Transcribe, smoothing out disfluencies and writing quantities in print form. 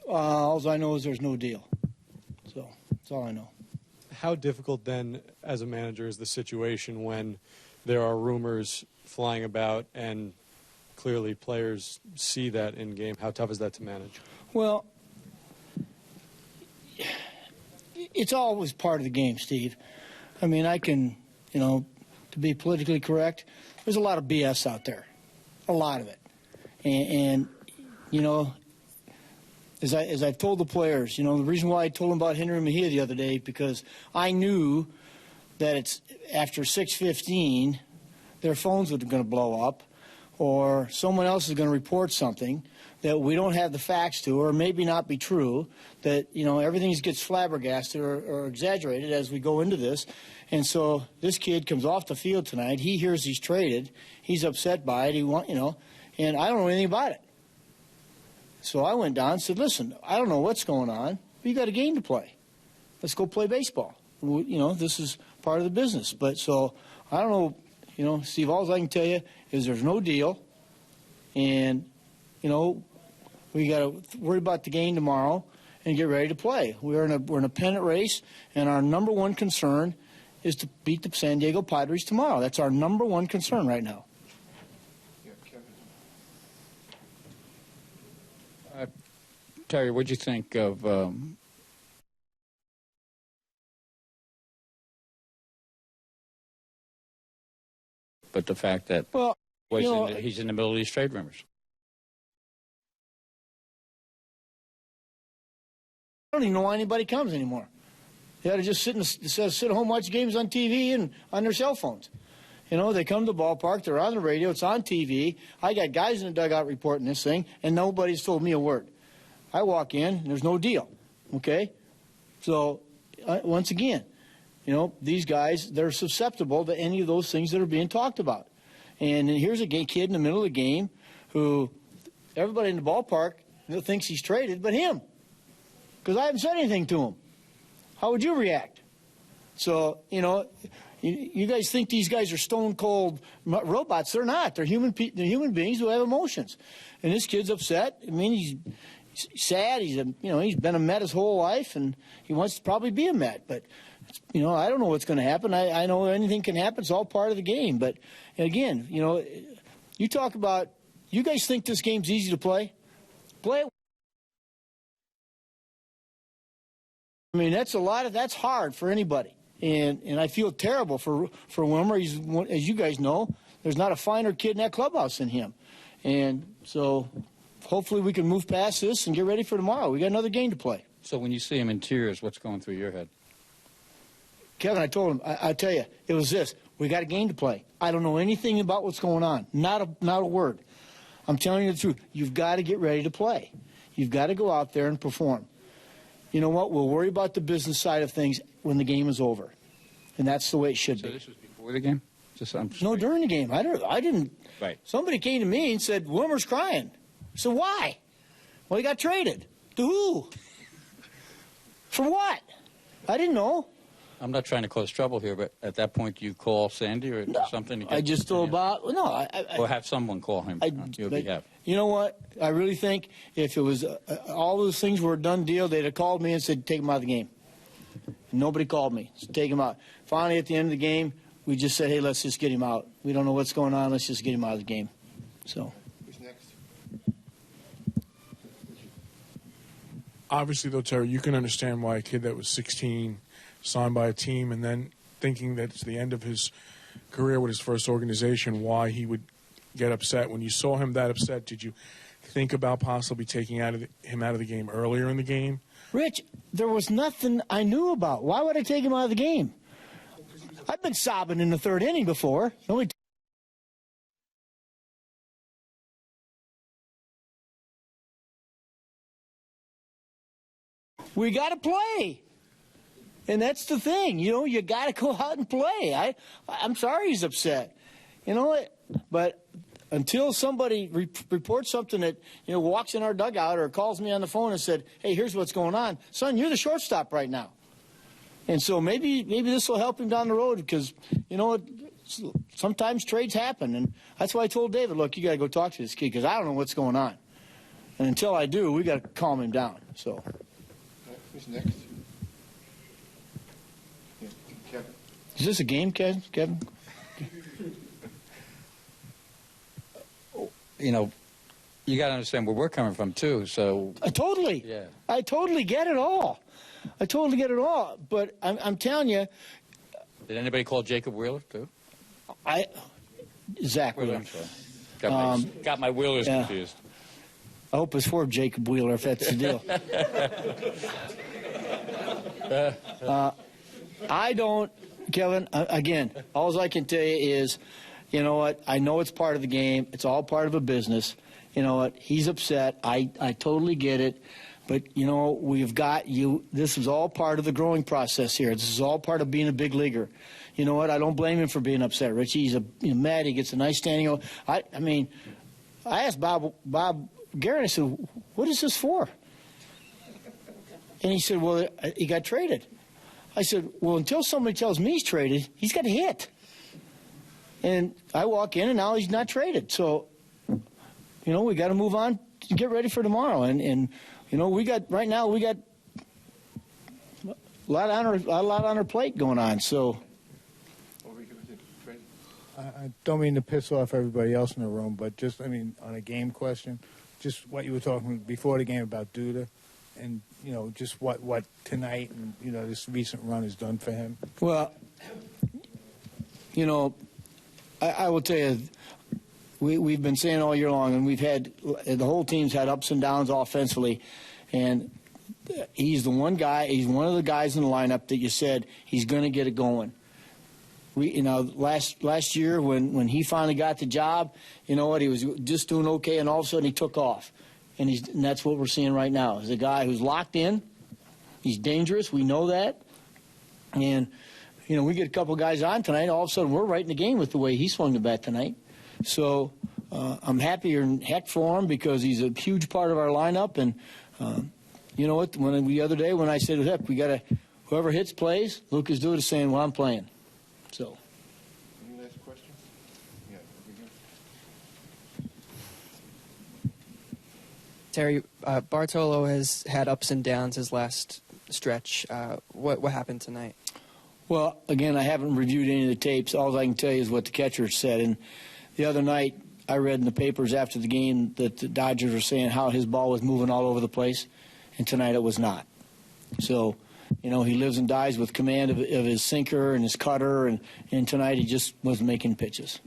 All I know is there's no deal. So that's all I know. How difficult then, as a manager, is the situation when there are rumors flying about and clearly players see that in game? How tough is that to manage? Well, it's always part of the game, Steve. I mean, I can, to be politically correct, there's a lot of BS out there, a lot of it. And as I've told the players, the reason why I told them about Henry Mejia the other day, because I knew that it's after 6:15, their phones were going to blow up, or someone else is going to report something that we don't have the facts to, or maybe not be true, that, everything gets flabbergasted or exaggerated as we go into this. And so this kid comes off the field tonight. He hears he's traded. He's upset by it. And I don't know anything about it. So I went down and said, listen, I don't know what's going on. But you got a game to play. Let's go play baseball. This is part of the business. But so I don't know, Steve, all I can tell you is there's no deal. And, we got to worry about the game tomorrow and get ready to play. We're in a pennant race, and our number one concern is to beat the San Diego Padres tomorrow. That's our number one concern right now. Terry, what do you think of but the fact that he's in the middle of these trade rumors? I don't even know why anybody comes anymore. They ought to just sit at home, watch games on TV and on their cell phones. They come to the ballpark, they're on the radio, it's on TV. I got guys in the dugout reporting this thing, and nobody's told me a word. I walk in, and there's no deal, okay? So, once again, these guys, they're susceptible to any of those things that are being talked about. And here's a kid in the middle of the game who everybody in the ballpark thinks he's traded, but him. Because I haven't said anything to him. How would you react? So, you guys think these guys are stone-cold robots. They're not. They're human beings who have emotions. And this kid's upset. I mean, he's sad. He's been a Met his whole life, and he wants to probably be a Met. But, I don't know what's going to happen. I know anything can happen. It's all part of the game. But, again, you talk about, you guys think this game's easy to play? Play it. I mean, that's hard for anybody. And I feel terrible for Wilmer. He's, as you guys know, there's not a finer kid in that clubhouse than him. And so hopefully we can move past this and get ready for tomorrow. We got another game to play. So when you see him in tears, what's going through your head? Kevin, I told him, I tell you, it was this. We got a game to play. I don't know anything about what's going on. Not a word. I'm telling you the truth. You've got to get ready to play. You've got to go out there and perform. You know what? We'll worry about the business side of things when the game is over. And that's the way it should be. So this was before the game? No, during the game. I didn't. Right. Somebody came to me and said, Wilmer's crying. I said, why? Well, he got traded. To who? For what? I didn't know. I'm not trying to cause trouble here, but at that point, do you call Sandy or something? I just told Bob. No, or have someone call him on your behalf. You know what? I really think if it was all those things were a done deal, they'd have called me and said, take him out of the game. And nobody called me. So take him out. Finally, at the end of the game, we just said, hey, let's just get him out. We don't know what's going on. Let's just get him out of the game. So. Who's next? Obviously, though, Terry, you can understand why a kid that was 16 signed by a team and then thinking that it's the end of his career with his first organization, why he would get upset. When you saw him that upset, did you think about possibly taking him out of the game earlier in the game? Rich, there was nothing I knew about. Why would I take him out of the game? I've been sobbing in the third inning before. Nobody. We got to play. And that's the thing. You got to go out and play. I'm sorry he's upset. But until somebody reports something that, walks in our dugout or calls me on the phone and said, hey, here's what's going on. Son, you're the shortstop right now. And so maybe this will help him down the road because, sometimes trades happen. And that's why I told David, look, you got to go talk to this kid because I don't know what's going on. And until I do, we got to calm him down. So. Who's next? Yeah, Kevin. Is this a game, Kevin? You know, you got to understand where we're coming from too. So Totally. Yeah. I totally get it all. But I'm telling you. Did anybody call Jacob Wheeler too? Zach Wheeler. I'm sorry. Got my Wheelers confused. I hope it's for Jacob Wheeler, if that's the deal. I don't, Kevin, again, all I can tell you is, you know what, I know it's part of the game. It's all part of a business. You know what, he's upset. I totally get it. But, you know, we've got you. This is all part of the growing process here. This is all part of being a big leaguer. You know what, I don't blame him for being upset, Richie. He's mad. He gets a nice standing. I mean, I asked Bob Garrett, I said, what is this for? And he said, well, he got traded. I said, well, until somebody tells me he's traded, he's got to hit. And I walk in, and now he's not traded. So, you know, we got to move on to get ready for tomorrow. And you know, we got a lot on our plate going on. So. I don't mean to piss off everybody else in the room, but just, I mean, on a game question, just what you were talking before the game about Duda, and, you know, just what tonight and, you know, this recent run has done for him. Well, you know, I will tell you, we've been saying all year long, and the whole team's had ups and downs offensively, and he's the one guy, he's one of the guys in the lineup that you said he's going to get it going. You know, last year when he finally got the job, you know what, he was just doing okay, and all of a sudden he took off. And that's what we're seeing right now. He's a guy who's locked in. He's dangerous. We know that. And, you know, we get a couple guys on tonight. All of a sudden we're right in the game with the way he swung the bat tonight. So I'm happier than heck for him because he's a huge part of our lineup. And, you know what, the other day when I said, heck, we got to, whoever hits plays, Lucas Duda is saying, well, I'm playing. So. Any last questions? Yeah, Terry, Bartolo has had ups and downs his last stretch. What happened tonight? Well, again, I haven't reviewed any of the tapes. All I can tell you is what the catcher said. And the other night, I read in the papers after the game that the Dodgers were saying how his ball was moving all over the place, and tonight it was not. So, you know, he lives and dies with command of his sinker and his cutter, and tonight he just wasn't making pitches.